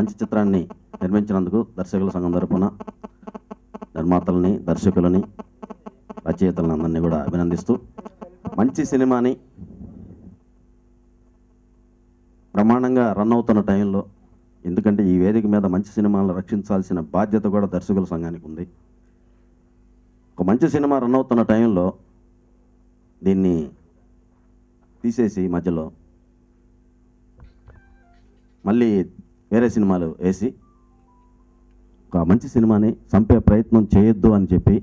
మంచి చిత్రాన్ని నిర్మించినందుకు దర్శకుల సంఘం తరపున నిర్మాతలని, దర్శకులని, రచయితలను అందరినీ కూడా అభినందిస్తూ, మంచి సినిమాని బ్రహ్మాండంగా రన్ అవుతున్న టైంలో, ఎందుకంటే ఈ వేదిక మీద మంచి సినిమాలను రక్షించాల్సిన బాధ్యత కూడా దర్శకుల సంఘానికి ఉంది. ఒక మంచి సినిమా రన్ అవుతున్న టైంలో దీన్ని తీసేసి మధ్యలో మళ్ళీ వేరే సినిమాలు వేసి ఒక మంచి సినిమాని చంపే ప్రయత్నం చేయొద్దు అని చెప్పి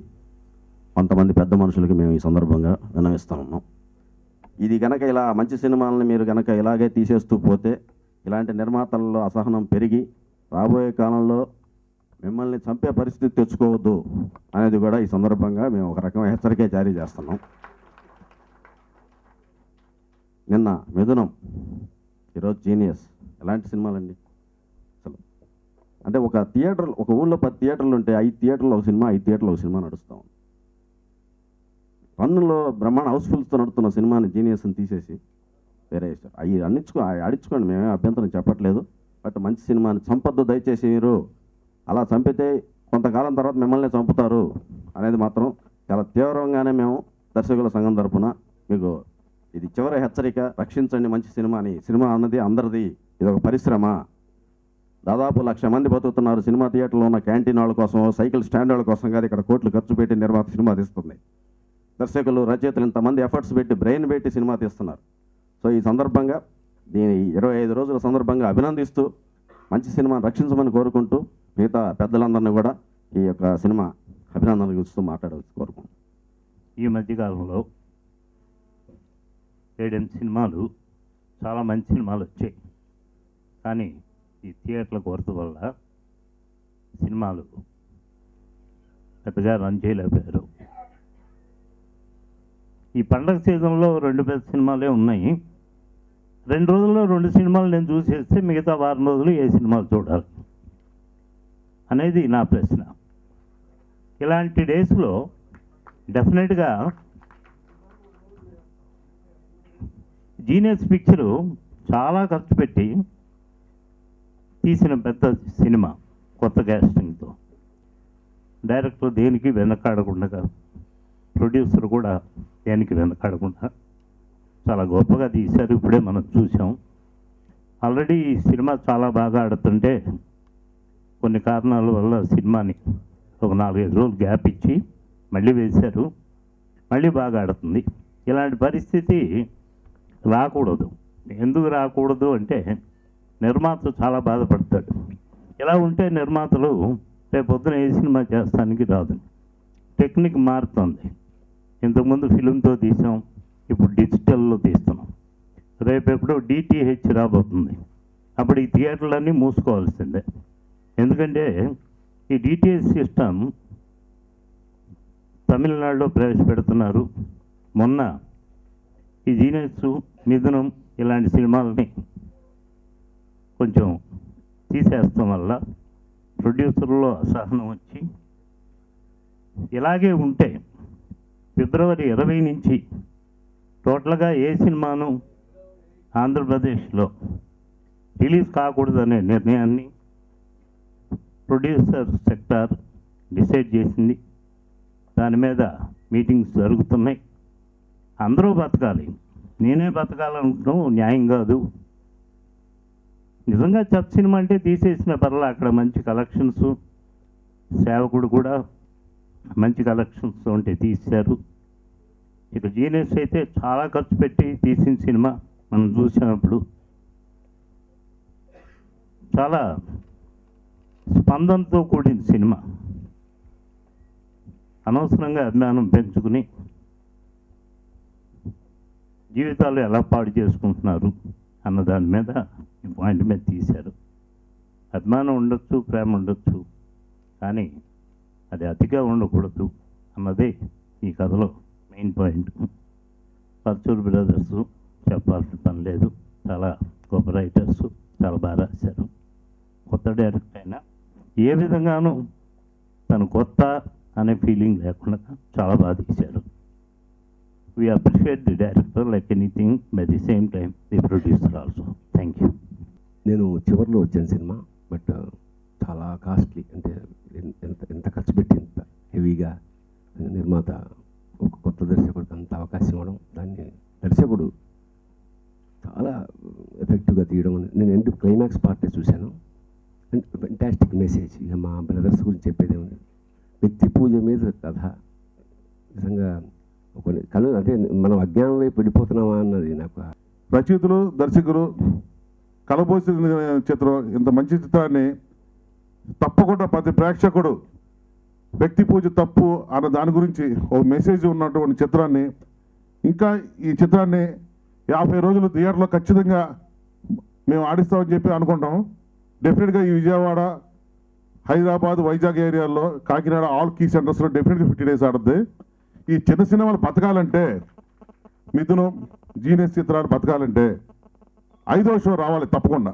కొంతమంది పెద్ద మనుషులకి మేము ఈ సందర్భంగా విన్నవిస్తూ ఉన్నాం. ఇది కనుక ఇలా మంచి సినిమాలని మీరు కనుక ఇలాగే తీసేస్తూ పోతే ఇలాంటి నిర్మాతల్లో అసహనం పెరిగి రాబోయే కాలంలో మిమ్మల్ని చంపే పరిస్థితి తెచ్చుకోవద్దు అనేది కూడా ఈ సందర్భంగా మేము ఒక రకమైన హెచ్చరిక జారీ చేస్తున్నాం. నిన్న మిథునం, ఈరోజు జీనియస్, ఎలాంటి సినిమాలండి అసలు? అంటే ఒక థియేటర్, ఒక ఊళ్ళో 10 థియేటర్లు ఉంటే 5 థియేటర్లో ఒక సినిమా, 5 థియేటర్లో ఒక సినిమా నడుస్తూ ఉంది. పన్నులో బ్రహ్మాండ హౌస్ఫుల్స్తో నడుస్తున్న సినిమాని జీనియస్ని తీసేసి వేరే ఇస్తారు. అవి అడిచుకోండి, మేమే అభ్యంతరం చెప్పట్లేదు. బట్ మంచి సినిమాని చంపొద్దు దయచేసి. మీరు అలా చంపితే కొంతకాలం తర్వాత మిమ్మల్ని చంపుతారు అనేది మాత్రం చాలా తీవ్రంగానే మేము దర్శకుల సంఘం తరపున మీకు ఇది చివరి హెచ్చరిక. రక్షించండి మంచి సినిమాని. సినిమా అన్నది అందరిది, ఇది ఒక పరిశ్రమ. దాదాపు 1,00,000 మంది బతుకుతున్నారు. సినిమా థియేటర్లో ఉన్న క్యాంటీన్ వాళ్ళ కోసం, సైకిల్ స్టాండ్ వాళ్ళ కోసం కాదు ఇక్కడ కోట్లు ఖర్చు పెట్టి నిర్మాత సినిమా తీస్తుంది. దర్శకులు, రచయితలు ఇంతమంది ఎఫర్ట్స్ పెట్టి, బ్రెయిన్ పెట్టి సినిమా తీస్తున్నారు. సో ఈ సందర్భంగా దీని 25 రోజుల సందర్భంగా అభినందిస్తూ మంచి సినిమాను రక్షించమని కోరుకుంటూ మిగతా పెద్దలందరినీ కూడా ఈ యొక్క సినిమా అభినందనలు ఇస్తూ మాట్లాడవచ్చు కోరుకుంటున్నాం. ఈ మధ్యకాలంలో 7-8 సినిమాలు, చాలా మంచి సినిమాలు వచ్చాయి. కానీ ఈ థియేటర్ల కొరత వల్ల సినిమాలు పెద్దగా రన్ చేయలేకపోయారు. ఈ పండగ సీజన్లో 2 పెద్ద సినిమాలే ఉన్నాయి. 2 రోజుల్లో 2 సినిమాలు నేను చూసేస్తే మిగతా వారం రోజులు ఏ సినిమాలు చూడాలి అనేది నా ప్రశ్న. ఇలాంటి డేస్లో డెఫినెట్గా జీనియస్ పిక్చరు చాలా ఖర్చు పెట్టి తీసిన పెద్ద సినిమా, కొత్త క్యాస్టింగ్తో. డైరెక్టర్ దేనికి వెనకాడకుండా, ప్రొడ్యూసర్ కూడా దేనికి వెనకాడకుండా చాలా గొప్పగా తీశారు. ఇప్పుడే మనం చూసాం. ఆల్రెడీ ఈ సినిమా చాలా బాగా ఆడుతుంటే కొన్ని కారణాల వల్ల సినిమాని ఒక 4-5 రోజులు గ్యాప్ ఇచ్చి మళ్ళీ వేశారు. మళ్ళీ బాగా ఆడుతుంది. ఇలాంటి పరిస్థితి రాకూడదు. ఎందుకు రాకూడదు అంటే నిర్మాత చాలా బాధపడతాడు. ఇలా ఉంటే నిర్మాతలు రేపు పొద్దున ఏ సినిమా చేస్తానికి రాదు. టెక్నిక్ మారుతుంది. ఇంతకుముందు ఫిలింతో తీసాం, ఇప్పుడు డిజిటల్లో తీస్తున్నాం. రేపు ఎప్పుడో DTH రాబోతుంది. అప్పుడు ఈ థియేటర్లన్నీ మూసుకోవాల్సిందే. ఎందుకంటే ఈ DTH సిస్టమ్ తమిళనాడులో ప్రవేశపెడుతున్నారు. మొన్న ఈ జీనియస్, మిథునం ఇలాంటి సినిమాలని కొంచెం తీసేస్తాం వల్ల ప్రొడ్యూసర్లో అసహనం వచ్చి, ఇలాగే ఉంటే ఫిబ్రవరి 20 నుంచి టోటల్గా ఏ సినిమాను ఆంధ్రప్రదేశ్లో రిలీజ్ కాకూడదనే నిర్ణయాన్ని ప్రొడ్యూసర్ సెక్టార్ డిసైడ్ చేసింది. దాని మీద మీటింగ్స్ జరుగుతున్నాయి. అందరూ బతకాలి, నేనే బతకాలనుకుంటాం న్యాయం కాదు. నిజంగా చెత్త సినిమా అంటే తీసేసిన పర్లా, అక్కడ మంచి కలెక్షన్స్, సేవకుడు కూడా మంచి కలెక్షన్స్ ఉంటే తీశారు. ఇక జీనియస్ అయితే చాలా ఖర్చు పెట్టి తీసిన సినిమా మనం చూసినప్పుడు చాలా స్పందనతో కూడిన సినిమా. అనవసరంగా అభిమానం పెంచుకుని జీవితాలు ఎలా పాడు చేసుకుంటున్నారు అన్న దాని మీద ఈ పాయింట్ మీద తీశారు. అభిమానం ఉండొచ్చు, ప్రేమ ఉండొచ్చు, కానీ అది అతిగా ఉండకూడదు అన్నదే ఈ కథలో మెయిన్ పాయింట్. పర్చూర్ బ్రదర్స్ చెప్పాల్సిన పని లేదు. చాలా గొప్ప రైటర్స్, చాలా బాగా రాశారు. కొత్త డైరెక్టర్ అయినా ఏ విధంగానూ తను కొత్త అనే ఫీలింగ్ లేకుండా చాలా బాగా తీశారు. We appreciate the director like anything, by the same time the producer also. Thank you. నేను చివరిలో వచ్చిన సినిమా బట్ చాలా కాస్ట్లీ, అంటే ఎంత ఖర్చు పెట్టి ఇంత హెవీగా నిర్మాత ఒక కొత్త దర్శకుడికి అంత అవకాశం ఇవ్వడం, దాన్ని దర్శకుడు చాలా ఎఫెక్టివ్గా తీయడం. నేను ఎండ్ క్లైమాక్స్ పార్టే చూశాను. And fantastic message. ఇక మా బ్రదర్స్ గురించి చెప్పేదే ఉంది. వ్యక్తి పూజ మీద కథ నిజంగా అంటే మనం అజ్ఞానం వైపు వెళ్ళిపోతున్నామా అన్నది నాకు. రచయితలు, దర్శకులు కలబోసిన చిత్రం, ఇంత మంచి చిత్రాన్ని తప్పకుండా ప్రతి ప్రేక్షకుడు వ్యక్తి పూజ తప్పు అన్న దాని గురించి ఒక మెసేజ్ ఉన్నటువంటి చిత్రాన్ని, ఇంకా ఈ చిత్రాన్ని 50 రోజులు థియేటర్లో ఖచ్చితంగా మేము ఆడిస్తామని చెప్పి అనుకుంటాం. డెఫినెట్గా ఈ విజయవాడ, హైదరాబాద్, వైజాగ్ ఏరియాలో, కాకినాడ ఆల్ కీ సెంటర్స్లో డెఫినెట్గా 50 days ఆడుద్ది. ఈ చిన్న సినిమాలు బతకాలంటే, మిథునం, జీనియస్ చిత్రాలు బతకాలంటే 5వ షో రావాలి తప్పకుండా.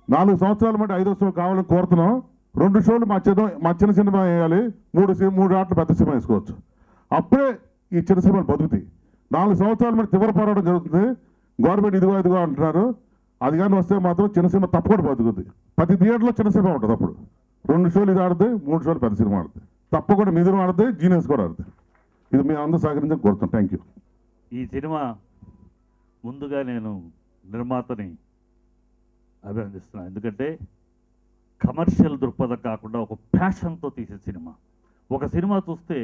4 సంవత్సరాల మట్టి 5వ షో కావాలని కోరుతున్నాం. 2 షోలు మా చిన్న సినిమా వేయాలి, 3 ఆటలు పెద్ద సినిమా వేసుకోవచ్చు. అప్పుడే ఈ చిన్న సినిమాలు బతుకుతాయి. 4 సంవత్సరాల మట్టి తీవ్ర పోరాటం జరుగుతుంది. గవర్నమెంట్ ఇదిగో అంటున్నారు. అది కానీ వస్తే మాత్రం చిన్న సినిమా తప్పకుండా బతుకుతుంది. ప్రతి థియేటర్లో చిన్న సినిమా ఉంటుంది. అప్పుడు 2 షోలు ఇది ఆడుతుంది, 3 షోలు పెద్ద సినిమా ఆడుతుంది. తప్పకుండా మిథునం ఆడుతుంది, జీనియస్ కూడా ఆడుతుంది. ఇది మేము అందరూ సహకరించని కోరుతాం. Thank you. ఈ సినిమా ముందుగా నేను నిర్మాతని అభినందిస్తున్నాను. ఎందుకంటే కమర్షియల్ దృక్పథం కాకుండా ఒక ప్యాషన్తో తీసే సినిమా. ఒక సినిమా చూస్తే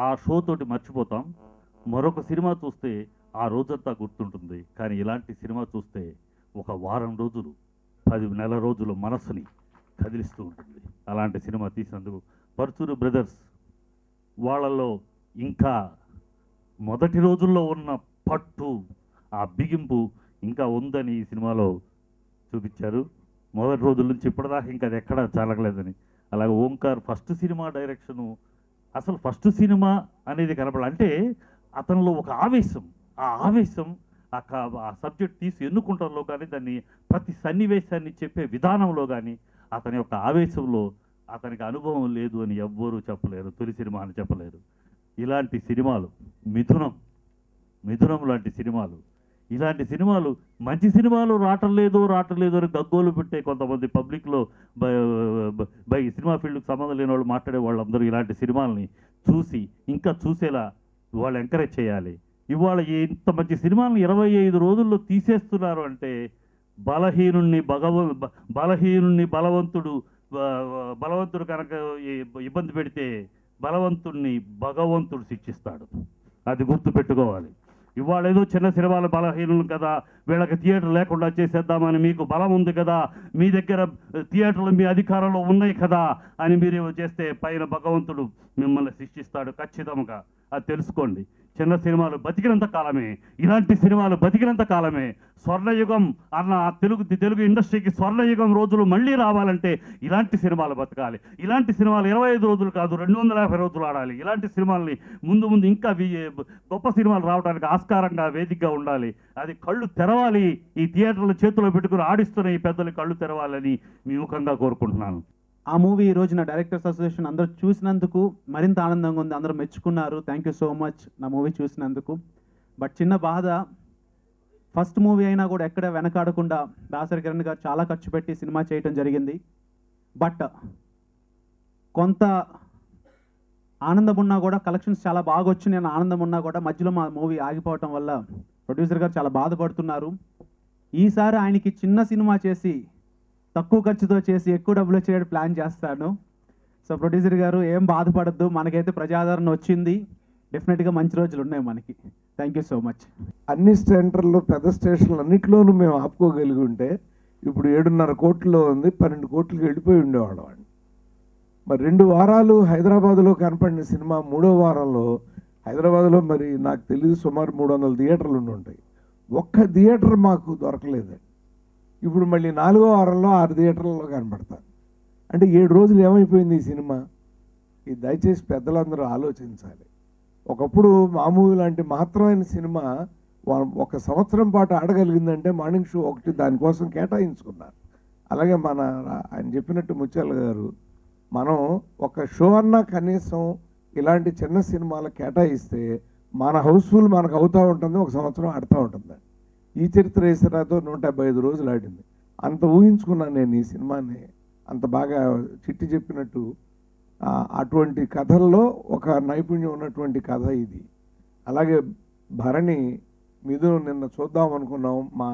ఆ షో తోటి మర్చిపోతాం, మరొక సినిమా చూస్తే ఆ రోజంతా గుర్తుంటుంది. కానీ ఇలాంటి సినిమా చూస్తే ఒక వారం రోజులు, 10 నెల రోజులు మనస్సుని కదిలిస్తూ ఉంటుంది. అలాంటి సినిమా తీసినందుకు పరుచూరి బ్రదర్స్ వాళ్ళలో ఇంకా మొదటి రోజుల్లో ఉన్న పట్టు, ఆ బిగింపు ఇంకా ఉందని ఈ సినిమాలో చూపించారు. మొదటి రోజుల నుంచి ఇప్పటిదాకా ఇంకా అది ఎక్కడా చాలగలేదని. అలాగే ఓంకార్ ఫస్ట్ సినిమా డైరెక్షను, అసలు ఫస్ట్ సినిమా అనేది కనపడాలి అంటే అతనిలో ఒక ఆవేశం, ఆ ఆవేశం ఆ సబ్జెక్ట్ తీసి ఎన్నుకుంటంలో కానీ, దాన్ని ప్రతి సన్నివేశాన్ని చెప్పే విధానంలో కానీ, అతని యొక్క ఆవేశంలో అతనికి అనుభవం లేదు అని ఎవ్వరూ చెప్పలేరు. తొలి సినిమా అని చెప్పలేరు. ఇలాంటి సినిమాలు, మిథునం లాంటి సినిమాలు, ఇలాంటి సినిమాలు, మంచి సినిమాలు రావటం లేదు అని గగ్గోలు పెట్టే కొంతమంది పబ్లిక్లో ఈ సినిమా ఫీల్డ్కి సంబంధం లేని వాళ్ళు మాట్లాడే వాళ్ళందరూ ఇలాంటి సినిమాలని చూసి ఇంకా చూసేలా వాళ్ళు ఎంకరేజ్ చేయాలి. ఇవాళ ఇంత మంచి సినిమాలను 25 రోజుల్లో తీసేస్తున్నారు అంటే బలహీనుణ్ణి బలవంతుడు కనుక ఇబ్బంది పెడితే బలవంతుణ్ణి భగవంతుడు శిక్షిస్తాడు. అది గుర్తుపెట్టుకోవాలి. ఇవాళ ఏదో చిన్న సినిమాలు బలహీనులు కదా, వీళ్ళకి థియేటర్ లేకుండా చేసేద్దామని, మీకు బలం ఉంది కదా, మీ దగ్గర థియేటర్లు మీ అధికారంలో ఉన్నాయి కదా అని మీరు చేస్తే పైన భగవంతుడు మిమ్మల్ని శిక్షిస్తాడు ఖచ్చితంగా. అది తెలుసుకోండి. చిన్న సినిమాలు బతికినంత కాలమే, ఇలాంటి సినిమాలు బతికినంత కాలమే. స్వర్ణయుగం అన్న తెలుగు ఇండస్ట్రీకి స్వర్ణయుగం రోజులు మళ్ళీ రావాలంటే ఇలాంటి సినిమాలు బతకాలి. ఇలాంటి సినిమాలు 25 రోజులు కాదు, 250 రోజులు ఆడాలి. ఇలాంటి సినిమాల్ని ముందు ఇంకా గొప్ప సినిమాలు రావడానికి ఆస్కారంగా, వేదికగా ఉండాలి. అది కళ్ళు తెరవాలి. ఈ థియేటర్లు చేతిలో పెట్టుకుని ఆడిస్తున్న ఈ పెద్దలు కళ్ళు తెరవాలని మీ ముఖంగా కోరుకుంటున్నాను. ఆ మూవీ ఈ రోజున డైరెక్టర్స్ అసోసియేషన్ అందరూ చూసినందుకు మరింత ఆనందంగా ఉంది. అందరూ మెచ్చుకున్నారు. థ్యాంక్ యూ సో మచ్ నా మూవీ చూసినందుకు. బట్ చిన్న బాధ, ఫస్ట్ మూవీ అయినా కూడా ఎక్కడ వెనకాడకుండా దాసరి కిరణ్ గారు చాలా ఖర్చు పెట్టి సినిమా చేయటం జరిగింది. బట్ కొంత ఆనందం ఉన్నా కూడా, కలెక్షన్స్ చాలా బాగా వచ్చినాయి అన్న ఆనందం ఉన్నా కూడా మధ్యలో మా మూవీ ఆగిపోవటం వల్ల ప్రొడ్యూసర్ గారు చాలా బాధపడుతున్నారు. ఈసారి ఆయనకి చిన్న సినిమా చేసి తక్కువ ఖర్చుతో చేసి ఎక్కువ డబ్బులు వచ్చేటట్టు ప్లాన్ చేస్తాను. సో ప్రొడ్యూసర్ గారు ఏం బాధపడద్దు, మనకైతే ప్రజాదరణ వచ్చింది. డెఫినెట్గా మంచి రోజులు ఉన్నాయి మనకి. Thank you so much. అన్ని సెంటర్లు, పెద్ద స్టేషన్లు అన్నింటిలోనూ మేము ఆపుకోగలిగి ఉంటే ఇప్పుడు 7.5 కోట్లలో ఉంది, 12 కోట్లకి వెళ్ళిపోయి ఉండేవాళ్ళం అండి. మరి 2 వారాలు హైదరాబాద్లో కనపడిన సినిమా 3వ వారంలో హైదరాబాద్లో మరి నాకు తెలియదు సుమారు 300 థియేటర్లు ఉండి ఉంటాయి. ఒక్క థియేటర్ మాకు దొరకలేదండి. ఇప్పుడు మళ్ళీ 4వ వారంలో 6 థియేటర్లలో కనపడతారు. అంటే 7 రోజులు ఏమైపోయింది ఈ సినిమా? ఇది దయచేసి పెద్దలందరూ ఆలోచించాలి. ఒకప్పుడు మామూలు లాంటి మహత్తరమైన సినిమా 1 సంవత్సరం పాటు ఆడగలిగిందంటే మార్నింగ్ షో ఒకటి దానికోసం కేటాయించుకున్నారు. అలాగే ఆయన చెప్పినట్టు ముత్యాల గారు, మనం ఒక షో అన్నా కనీసం ఇలాంటి చిన్న సినిమాలు కేటాయిస్తే మన హౌస్ఫుల్ మనకు అవుతూ ఉంటుంది, 1 సంవత్సరం ఆడుతూ ఉంటుంది. ఈ చరిత్ర వేసిరాతో 175 రోజులు ఆడింది. అంత ఊహించుకున్నాను నేను ఈ సినిమాని. అంత బాగా చిట్టి చెప్పినట్టు అటువంటి కథల్లో ఒక నైపుణ్యం ఉన్నటువంటి కథ ఇది. అలాగే భరణి మిథునం నిన్న చూద్దాం అనుకున్నాం, మా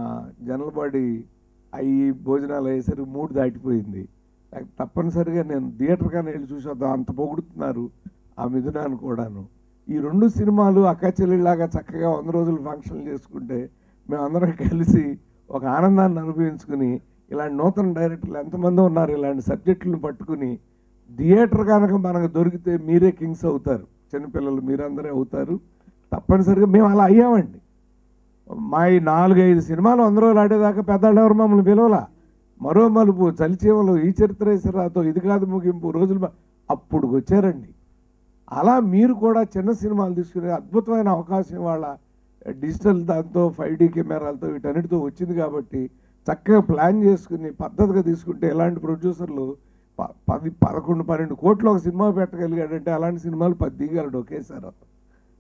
జనరల్ అవి భోజనాలు అయ్యేసరికి 3 దాటిపోయింది. తప్పనిసరిగా నేను థియేటర్గానే వెళ్ళి చూసేద్దాం, అంత పొగుడుతున్నారు ఆ మిథునాన్ని కూడాను. ఈ 2 సినిమాలు అక్కాచెల్లిలాగా చక్కగా 100 రోజులు ఫంక్షన్లు చేసుకుంటే మేమందరం కలిసి ఒక ఆనందాన్ని అనుభవించుకుని, ఇలాంటి నూతన డైరెక్టర్లు ఎంతమంది ఉన్నారు ఇలాంటి సబ్జెక్టులను పట్టుకుని, థియేటర్ కనుక మనకు దొరికితే మీరే కింగ్స్ అవుతారు, చిన్నపిల్లలు మీరందరే అవుతారు. తప్పనిసరిగా మేము అలా అయ్యామండి. మా ఈ 4-5 సినిమాలు 100 రోజులు ఆడేదాకా పెద్దవాళ్ళు ఎవరు మమ్మల్ని పిలవలా. మరో మలుపు, చలిచీమలు, ఈ చరిత్రేశ్వరాతో, ఇది కాదు ముగింపు, రోజులు అప్పుడు వచ్చారండి. అలా మీరు కూడా చిన్న సినిమాలు తీసుకునే అద్భుతమైన అవకాశం వాళ్ళ డిజిటల్ దాంతో 5D కెమెరాలతో వీటన్నిటితో వచ్చింది కాబట్టి చక్కగా ప్లాన్ చేసుకుని పద్ధతిగా తీసుకుంటే ఎలాంటి ప్రొడ్యూసర్లు 10-11-12 కోట్లు ఒక సినిమా పెట్టగలిగాడంటే అలాంటి సినిమాలు 10 దిగలడు ఒకేసారి.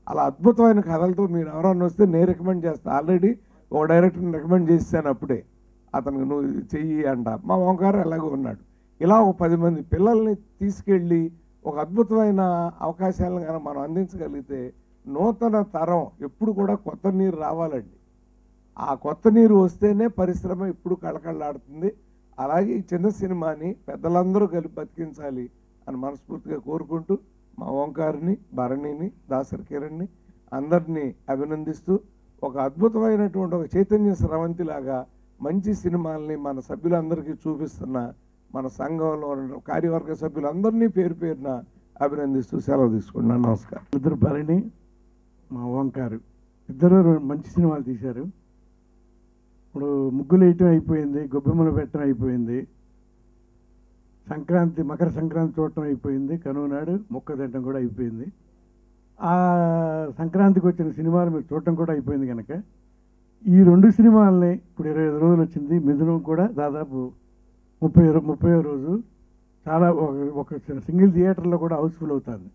అలా అద్భుతమైన కథలతో మీరు ఎవరన్నా వస్తే నేను రికమెండ్ చేస్తాను. ఆల్రెడీ ఒక డైరెక్టర్ని రికమెండ్ చేశాను అప్పుడే, అతనికి నువ్వు చెయ్యి అంట. మా ఓంకార్ ఎలాగో ఉన్నాడు. ఇలా ఒక 10 మంది పిల్లల్ని తీసుకెళ్ళి ఒక అద్భుతమైన అవకాశాలను కనుక మనం అందించగలిగితే నూతన తరం ఎప్పుడు కూడా కొత్త నీరు రావాలండి. ఆ కొత్త నీరు వస్తేనే పరిశ్రమ ఇప్పుడు కళకళలాడుతుంది. అలాగే ఈ చిన్న సినిమాని పెద్దలందరూ కలిపి బతికించాలి అని మనస్ఫూర్తిగా కోరుకుంటూ మా ఓంకార్ని, భరణిని, దాసరి కిరణ్ని అందరినీ అభినందిస్తూ ఒక అద్భుతమైనటువంటి ఒక చైతన్య స్రవంతిలాగా మంచి సినిమాల్ని మన సభ్యులందరికీ చూపిస్తున్న మన సంఘంలో కార్యవర్గ సభ్యులందరినీ పేరు పేరున అభినందిస్తూ సెలవు తీసుకున్నాను. నమస్కారం. ఇద్దరు భరణి, మా ఓంకారు ఇద్దరు మంచి సినిమాలు తీశారు. ఇప్పుడు ముగ్గులు వేయటం అయిపోయింది, గొబ్బెమ్మలు పెట్టడం అయిపోయింది, సంక్రాంతి మకర సంక్రాంతి చూడటం అయిపోయింది, కనుమ నాడు మొక్క తినడం కూడా అయిపోయింది. ఆ సంక్రాంతికి వచ్చిన సినిమాలు మీరు చూడటం కూడా అయిపోయింది కనుక ఈ 2 సినిమాలని ఇప్పుడు 25 రోజులు వచ్చింది. మిథునం కూడా దాదాపు 30వ రోజు చాలా ఒక సింగిల్ థియేటర్లో కూడా హౌస్ఫుల్ అవుతుంది.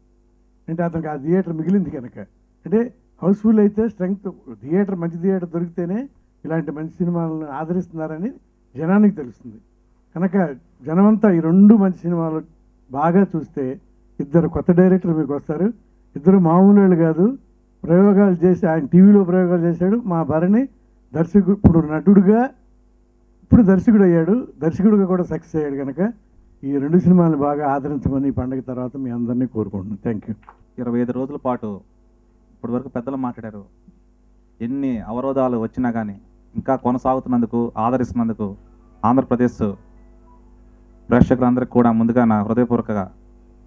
అంటే అతనికి ఆ థియేటర్ మిగిలింది కనుక, అంటే హౌస్ఫుల్ అయితే స్ట్రెంగ్త్ థియేటర్, మంచి థియేటర్ దొరికితేనే ఇలాంటి మంచి సినిమాలను ఆదరిస్తున్నారని జనానికి తెలుస్తుంది. కనుక జనమంతా ఈ 2 మంచి సినిమాలు బాగా చూస్తే 2 కొత్త డైరెక్టర్లు మీకు వస్తారు. 2 మామూలు వాళ్ళు కాదు, ప్రయోగాలు చేసి ఆయన టీవీలో ప్రయోగాలు చేశాడు. మా భరణి దర్శకుడు, ఇప్పుడు నటుడుగా ఇప్పుడు దర్శకుడు అయ్యాడు, దర్శకుడిగా కూడా సక్సెస్ అయ్యాడు. కనుక ఈ 2 సినిమాలను బాగా ఆదరించమని ఈ పండుగ తర్వాత మీ అందరినీ కోరుకుంటున్నాను. Thank you. 25 రోజుల పాటు ఇప్పటి వరకు పెద్దలు మాట్లాడారు. ఎన్ని అవరోధాలు వచ్చినా కానీ ఇంకా కొనసాగుతున్నందుకు, ఆదరిస్తున్నందుకు ఆంధ్రప్రదేశ్ ప్రేక్షకులందరికీ కూడా ముందుగా నా హృదయపూర్వక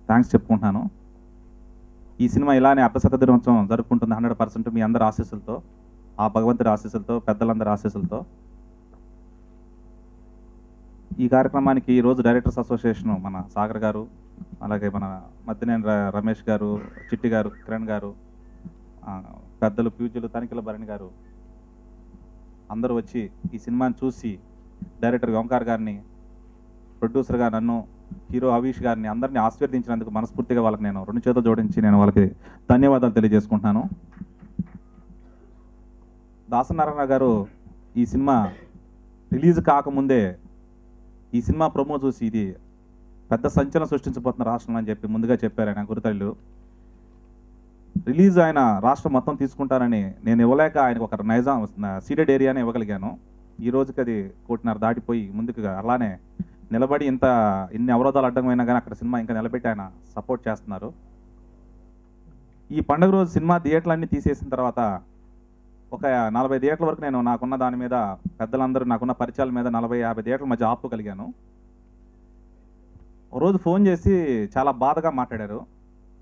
థ్యాంక్స్ చెప్పుకుంటున్నాను. ఈ సినిమా ఇలానే అర్ధశత దినోత్సవం జరుపుకుంటుంది 100% మీ అందరి ఆశీస్సులతో, ఆ భగవంతుడి ఆశీస్సులతో, పెద్దలందరి ఆశీస్సులతో. ఈ కార్యక్రమానికి ఈరోజు డైరెక్టర్స్ అసోసియేషన్ మన సాగర్ గారు, అలాగే మన మద్దినేని రమేష్ గారు, చిట్టి గారు, కిరణ్ గారు, పెద్దలు ప్యూజ్యులు తనిఖీల భరణి గారు అందరూ వచ్చి ఈ సినిమాని చూసి డైరెక్టర్ ఓంకార్ గారిని, ప్రొడ్యూసర్గా నన్ను, హీరో హవీష్ గారిని అందరినీ ఆశీర్వదించినందుకు మనస్ఫూర్తిగా వాళ్ళకి నేను 2 చేతులు జోడించి నేను వాళ్ళకి ధన్యవాదాలు తెలియజేసుకుంటున్నాను. దాసనారాయణ గారు ఈ సినిమా రిలీజ్ కాకముందే ఈ సినిమా ప్రొమో చూసి ఇది పెద్ద సంచలనం సృష్టించబోతున్న రాష్ట్రం అని చెప్పి ముందుగా చెప్పారు ఆయన గురుతల్లు. రిలీజ్ ఆయన రాష్ట్రం మొత్తం తీసుకుంటానని నేను ఇవ్వలేక ఆయనకు ఒక నైజాం సీడెడ్ ఏరియానే ఇవ్వగలిగాను. ఈ రోజుకి అది 1.5 దాటిపోయి ముందుకు అలానే నిలబడి ఇన్ని అవరోధాలు అడ్డమైనా కానీ అక్కడ సినిమా ఇంకా నిలబెట్టి ఆయన సపోర్ట్ చేస్తున్నారు. ఈ పండుగ రోజు సినిమా థియేటర్లన్నీ తీసేసిన తర్వాత ఒక 40 థియేటర్ల వరకు నేను నాకున్న దాని మీద, పెద్దలందరూ నాకున్న పరిచయాల మీద 40-50 థియేటర్ల మధ్య ఆపుకోగలిగాను. ఒక రోజు ఫోన్ చేసి చాలా బాధగా మాట్లాడారు.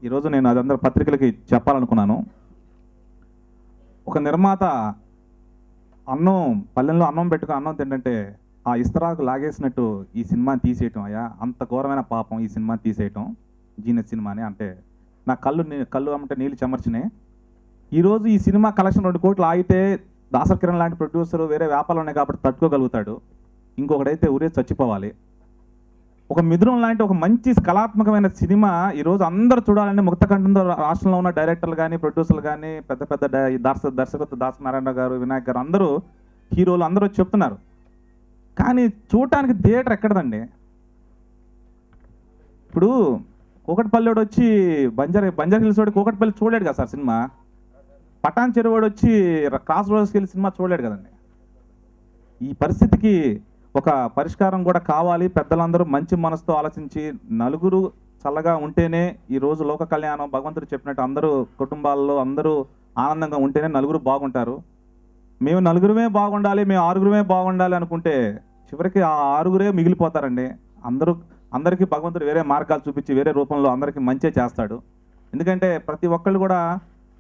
ఈరోజు నేను అదందరూ పత్రికలకి చెప్పాలనుకున్నాను. ఒక నిర్మాత పల్లెల్లో అన్నం పెట్టుకుని అన్నం తింటే ఆ ఇస్తరాకు లాగేసినట్టు ఈ సినిమాని తీసేయటం, అయ్యా అంత ఘోరమైన పాపం ఈ సినిమాని తీసేయటం, జీనియస్ సినిమాని అంటే నా కళ్ళు అమ్మంటే నీళ్ళు చెమర్చినాయి. ఈరోజు ఈ సినిమా కలెక్షన్ 2 కోట్లు ఆగితే దాసరి కిరణ్ లాంటి ప్రొడ్యూసర్ వేరే వ్యాపారాలు ఉన్నాయి కాబట్టి తట్టుకోగలుగుతాడు, ఇంకొకడైతే ఊరే చచ్చిపోవాలి. ఒక మిథునం లాంటి ఒక మంచి కళాత్మకమైన సినిమా ఈరోజు అందరూ చూడాలని ముక్తకంఠంతో రాష్ట్రంలో ఉన్న డైరెక్టర్లు కానీ, ప్రొడ్యూసర్లు కానీ, పెద్ద పెద్ద దర్శకత్వ దాసనారాయణ గారు, వినాయక్ గారు, అందరూ హీరోలు అందరూ చెప్తున్నారు. కానీ చూడటానికి థియేటర్ ఎక్కడదండి? ఇప్పుడు కూకట్పల్లివాడు వచ్చి బంజారా హిల్స్ వాడు కూకట్పల్లి చూడలేడు కదా సార్ సినిమా. పటాన్ చెరువాడు వచ్చి క్రాస్ రోడ్స్కి వెళ్ళి సినిమా చూడలేడు కదండి. ఈ పరిస్థితికి ఒక పరిష్కారం కూడా కావాలి. పెద్దలందరూ మంచి మనసుతో ఆలోచించి నలుగురు చల్లగా ఉంటేనే ఈరోజు లోక కళ్యాణం భగవంతుడు చెప్పినట్టు అందరూ కుటుంబాల్లో అందరూ ఆనందంగా ఉంటేనే నలుగురు బాగుంటారు. మేము నలుగురమే బాగుండాలి, మేము ఆరుగురమే బాగుండాలి అనుకుంటే చివరికి ఆ ఆరుగురే మిగిలిపోతారండి. అందరికీ భగవంతుడు వేరే మార్గాలు చూపించి వేరే రూపంలో అందరికీ మంచే చేస్తాడు. ఎందుకంటే ప్రతి ఒక్కళ్ళు కూడా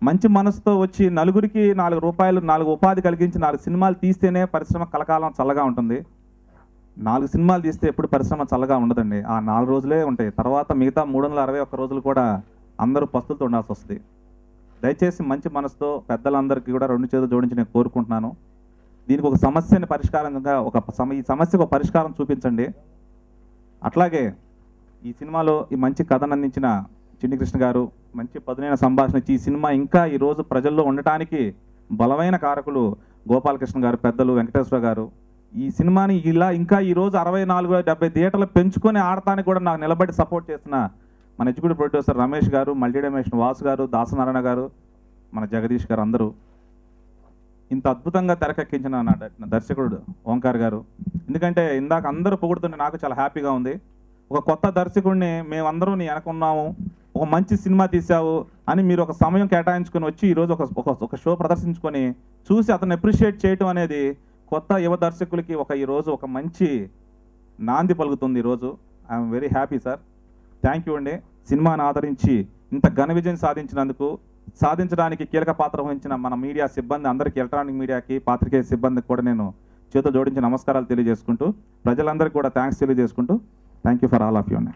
మంచి మనసుతో వచ్చి నలుగురికి 4 రూపాయలు 4 ఉపాధి కలిగించి 4 సినిమాలు తీస్తేనే పరిశ్రమ కలకాలం చల్లగా ఉంటుంది. 4 సినిమాలు తీస్తే ఎప్పుడు పరిశ్రమ చల్లగా ఉండదండి. ఆ 4 రోజులే ఉంటాయి. తర్వాత మిగతా 361 రోజులు కూడా అందరూ పస్తులతో ఉండాల్సి వస్తుంది. దయచేసి మంచి మనసుతో పెద్దలందరికీ కూడా 2 చేతులు జోడించి నేను కోరుకుంటున్నాను. దీనికి ఒక సమస్యని పరిష్కారంగా ఈ సమస్యకు ఒక పరిష్కారం చూపించండి. అట్లాగే ఈ సినిమాలో ఈ మంచి కథను అందించిన చిన్ని కృష్ణ గారు మంచి పదునైన సంభాషణ ఇచ్చి ఈ సినిమా ఇంకా ఈరోజు ప్రజల్లో ఉండటానికి బలమైన కారకులు గోపాలకృష్ణ గారు, పెద్దలు వెంకటేశ్వర గారు. ఈ సినిమాని ఇలా ఇంకా ఈరోజు 64-70 థియేటర్లు పెంచుకొని ఆడటానికి కూడా నాకు నిలబడి సపోర్ట్ చేసిన మన ఎగ్జిక్యూటివ్ ప్రొడ్యూసర్ రమేష్ గారు, మల్టీ డైమెన్షన్ వాసు గారు, దాసనారాయణ గారు, మన జగదీష్ గారు, అందరూ ఇంత అద్భుతంగా తెరకెక్కించిన నా దర్శకుడు ఓంకార్ గారు. ఎందుకంటే ఇందాక అందరూ పొగుడుతుంటే నాకు చాలా హ్యాపీగా ఉంది. ఒక కొత్త దర్శకుడిని మేమందరూ నీ వెనకున్నాము, ఒక మంచి సినిమా తీసావు అని మీరు ఒక సమయం కేటాయించుకొని వచ్చి ఈరోజు ఒక షో ప్రదర్శించుకొని చూసి అతను అప్రిషియేట్ చేయటం అనేది కొత్త యువ దర్శకులకి ఈరోజు ఒక మంచి నాంది పలుకుతుంది. ఈరోజు I'm very happy sir. Thank you అండి. సినిమాను ఆదరించి ఇంత ఘన విజయం సాధించడానికి కీలక పాత్ర వహించిన మన మీడియా సిబ్బంది అందరికీ, ఎలక్ట్రానిక్ మీడియాకి, పాత్రికేయ సిబ్బందికి కూడా నేను చేతులు జోడించి నమస్కారాలు తెలియజేసుకుంటూ ప్రజలందరికీ కూడా థ్యాంక్స్ తెలియజేసుకుంటూ thank you for all of you అండి.